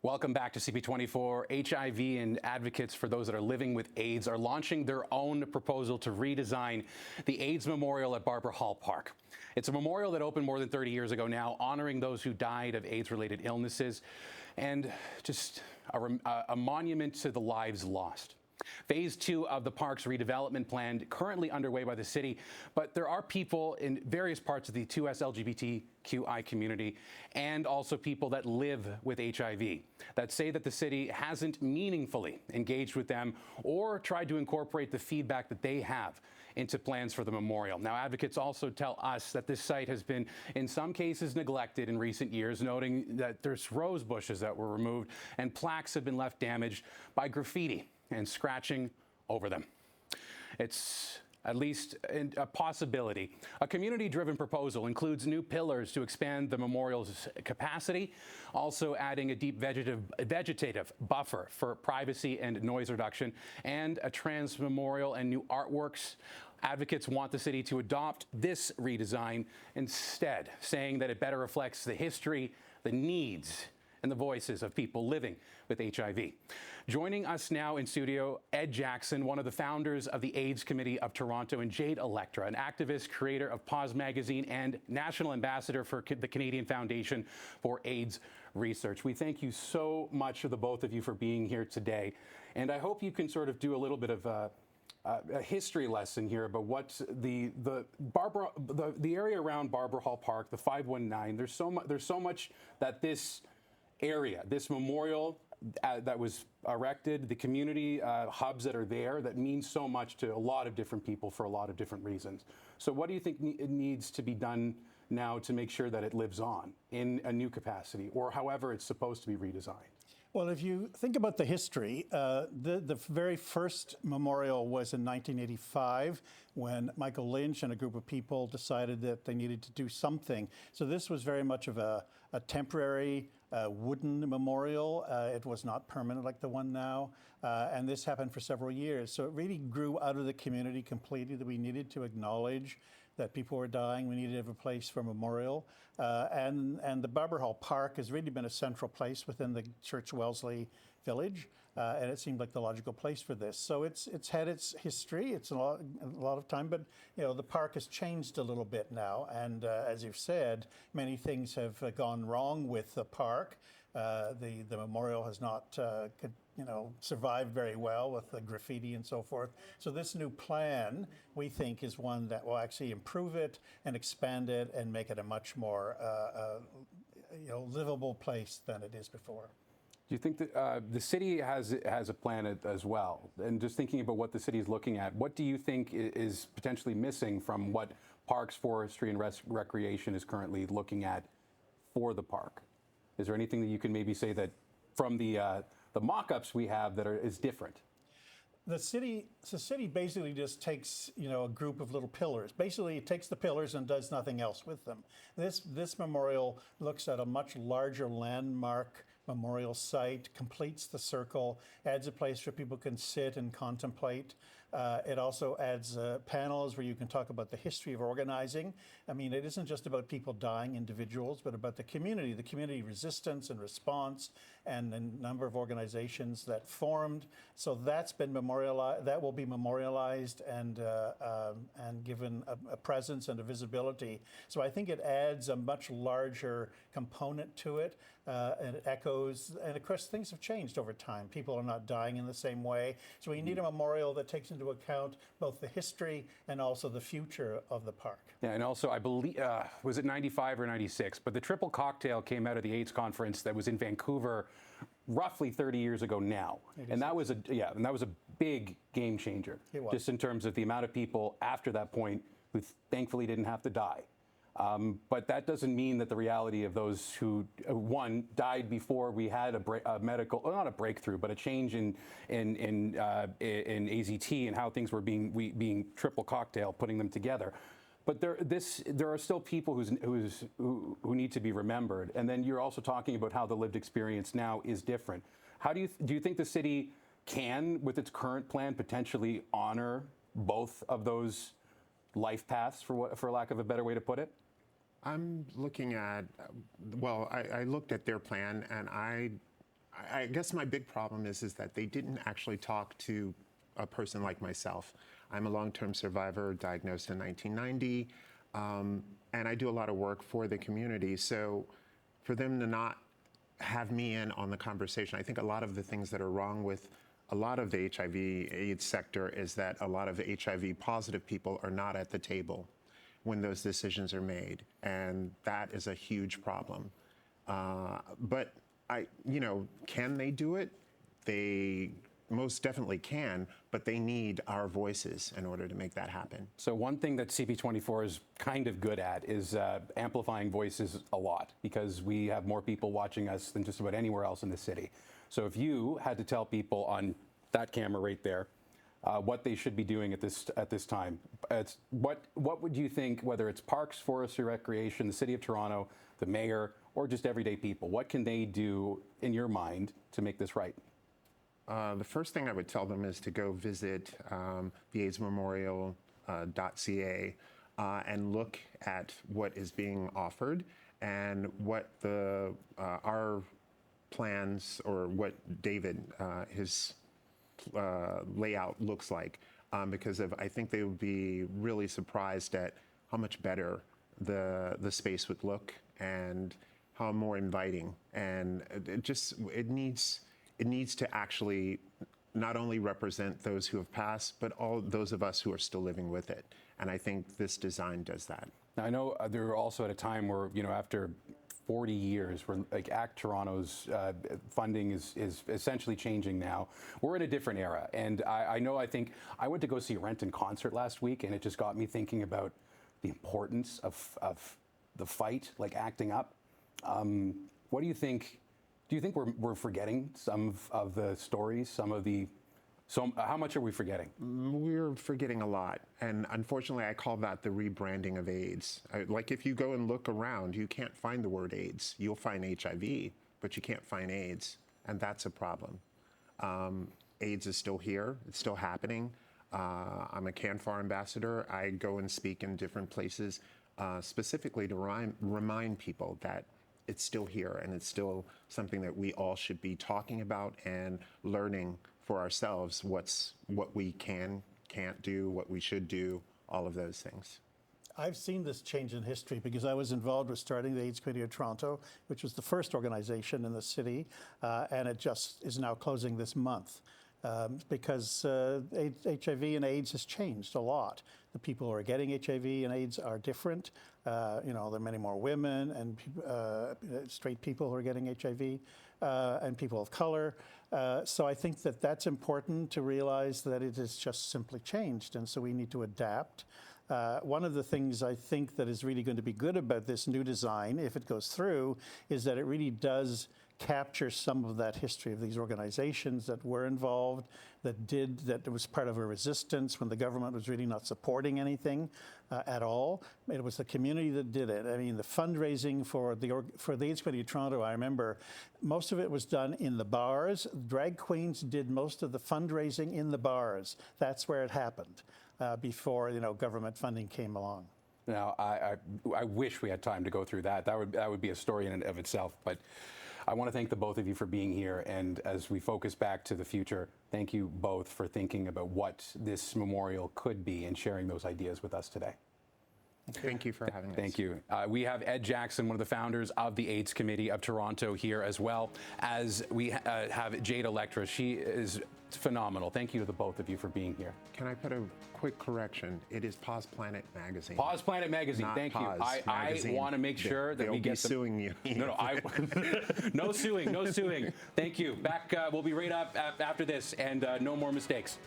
Welcome back to CP24. HIV and advocates for those that are living with AIDS are launching their own proposal to redesign the AIDS Memorial at Barbara Hall Park. It's a memorial that opened more than 30 years ago now, honoring those who died of AIDS-related illnesses and just a monument to the lives lost. Phase 2 of the park's redevelopment plan currently underway by the city, but there are people in various parts of the 2S LGBTQI community and also people that live with HIV that say that the city hasn't meaningfully engaged with them or tried to incorporate the feedback that they have into plans for the memorial. Now, advocates also tell us that this site has been, in some cases, neglected in recent years, noting that there's rose bushes that were removed and plaques have been left damaged by graffiti and scratching over them. It's at least a possibility. A community-driven proposal includes new pillars to expand the memorial's capacity, also adding a deep vegetative buffer for privacy and noise reduction, and a trans memorial and new artworks. Advocates want the city to adopt this redesign instead, saying that it better reflects the history, the needs, and the voices of people living with HIV. Joining us now in studio, Ed Jackson, one of the founders of the AIDS Committee of Toronto, and Jade Electra, an activist, creator of Pause Magazine, and national ambassador for the Canadian Foundation for AIDS Research. We thank you so much for the both of you for being here today. And I hope you can sort of do a little bit of a history lesson here about what the area around Barbara Hall Park, the 519. There's so much that this area, this memorial that was erected, the community hubs that are there, that means so much to a lot of different people for a lot of different reasons. So what do you think it needs to be done now to make sure that it lives on in a new capacity, or however it's supposed to be redesigned? Well, if you think about the history, the very first memorial was in 1985 when Michael Lynch and a group of people decided that they needed to do something. So this was very much of a temporary wooden memorial. It was not permanent like the one now. And this happened for several years. So it really grew out of the community completely, that we needed to acknowledge that people were dying. We needed to have a place for memorial. And the Barbara Hall Park has really been a central place within the Church Wellesley village. And it seemed like the logical place for this. So it's had its history. It's a lot of time, but the park has changed a little bit now. And as you've said, many things have gone wrong with the park. The memorial has not survived very well with the graffiti and so forth. So this new plan, we think, is one that will actually improve it and expand it and make it a much more livable place than it is before. Do you think that the city has a plan as well? And just thinking about what the city is looking at, what do you think is potentially missing from what Parks, Forestry, and Recreation is currently looking at for the park? Is there anything that you can maybe say that from the mock-ups we have that is different? The city basically just takes, a group of little pillars. Basically, it takes the pillars and does nothing else with them. This memorial looks at a much larger landmark memorial site, completes the circle, adds a place where people can sit and contemplate. It also adds panels where you can talk about the history of organizing. I mean, it isn't just about people dying, individuals, but about the community resistance and response, and a number of organizations that formed. So that's been memorialized. That will be memorialized and given a presence and a visibility. So I think it adds a much larger component to it, and it echoes. And of course, things have changed over time. People are not dying in the same way. So we need a memorial that takes into account both the history and also the future of the park. Yeah, and also I believe, was it 95 or 96, but the triple cocktail came out of the AIDS conference that was in Vancouver roughly 30 years ago now. And that was a big game changer. It was. Just in terms of the amount of people after that point who thankfully didn't have to die. But that doesn't mean that the reality of those who, one, died before we had a medical, well, not a breakthrough, but a change in AZT and how things were being triple cocktail, putting them together. But there are still people who need to be remembered. And then you're also talking about how the lived experience now is different. How do you think the city can, with its current plan, potentially honor both of those life paths, for lack of a better way to put it? I'm looking at, well, I looked at their plan, and I I guess my big problem is that they didn't actually talk to a person like myself. I'm a long-term survivor diagnosed in 1990, and I do a lot of work for the community. So for them to not have me in on the conversation, I think a lot of the things that are wrong with a lot of the HIV/AIDS sector is that a lot of HIV positive people are not at the table when those decisions are made, and that is a huge problem. But can they do it? They most definitely can, but they need our voices in order to make that happen. So one thing that CP24 is kind of good at is amplifying voices a lot, because we have more people watching us than just about anywhere else in the city. So if you had to tell people on that camera right there what they should be doing at this time, what would you think, whether it's parks, forestry, recreation, the City of Toronto, the mayor, or just everyday people, what can they do in your mind to make this right? The first thing I would tell them is to go visit theaidesmemorial.ca and look at what is being offered and what our plans, or what David, his layout looks like, because I think they would be really surprised at how much better the space would look and how more inviting. And it needs to actually not only represent those who have passed, but all those of us who are still living with it. And I think this design does that. Now, I know they're also at a time where, after 40 years, where like ACT Toronto's funding is essentially changing now. We're in a different era. And I think I went to go see Renton concert last week, and it just got me thinking about the importance of the fight, like acting up. What do you think? Do you think we're forgetting some of the stories, so how much are we forgetting? We're forgetting a lot. And unfortunately, I call that the rebranding of AIDS. Like, if you go and look around, you can't find the word AIDS. You'll find HIV, but you can't find AIDS. And that's a problem. AIDS is still here. It's still happening. I'm a CanFAR ambassador. I go and speak in different places specifically to remind people that it's still here, and it's still something that we all should be talking about and learning for ourselves what we can't do, what we should do, all of those things. I've seen this change in history because I was involved with starting the AIDS Community of Toronto, which was the first organization in the city, and it just is now closing this month. Because HIV and AIDS has changed a lot. The people who are getting HIV and AIDS are different. There are many more women and straight people who are getting HIV and people of color. So I think that that's important to realize that it has just simply changed, and so we need to adapt. One of the things I think that is really going to be good about this new design, if it goes through, is that it really does capture some of that history of these organizations that were involved, that was part of a resistance when the government was really not supporting anything at all. It was the community that did it. I mean, the fundraising for the AIDS Community of Toronto, I remember most of it was done in the bars. Drag queens did most of the fundraising in the bars. That's where it happened before government funding came along. Now, I wish we had time to go through that. That would be a story in and of itself. But I want to thank the both of you for being here. And as we focus back to the future, thank you both for thinking about what this memorial could be and sharing those ideas with us today. Thank you for having us. Thank you. We have Ed Jackson, one of the founders of the AIDS Committee of Toronto, here, as well as we have Jade Electra. She is phenomenal. Thank you to the both of you for being here. Can I put a quick correction? It is Pause Planet Magazine. Pause Planet Magazine. Not Thank Pause you. I want to make sure that we get suing you. No, no suing, no suing. Thank you. Back. We'll be right up after this, and no more mistakes.